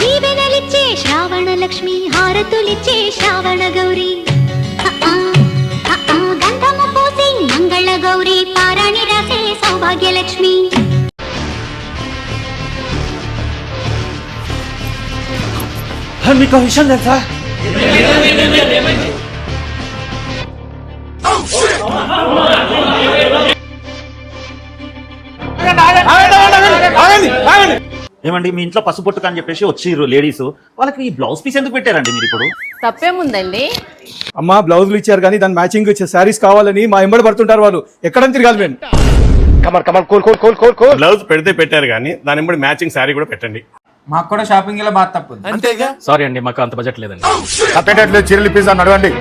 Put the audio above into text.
దీవెనలిచ్చే శ్రావణ లక్ష్మి హారతులిచ్చే శ్రావణ గౌరీ గంధము పూసి మంగళ గౌరీ పారాణి రాసే సౌభాగ్యలక్ష్మి. మీకు విషయం తెలుసా? ఏమండి మీ ఇంట్లో పసుపొట్టుకు అని చెప్పేసి వచ్చిర్రు లేడీస్, వాళ్ళకి ఈ బ్లౌజ్ పీస్ ఎందుకు పెట్టారండి మీరు ఇప్పుడు? తప్పేముందండి? అమ్మా బ్లౌజులు ఇచ్చారు కానీ దాని మ్యాచింగ్ శారీస్ కావాలని మా ఎంబడి పడుతుంటారు వాళ్ళు. ఎక్కడ తిరగాలి మేము? బ్లౌజ్ పెడితే పెట్టారు కానీ దాని ఎంబడి మ్యాచింగ్ శారీ కూడా పెట్టండి. మాకు కూడా షాపింగ్ లో బాగా తప్పు. అంతేగా. సారీ అండి, మాకు అంత బడ్జెట్ లేదండి. చీరలు పిజ్జా నడవండి.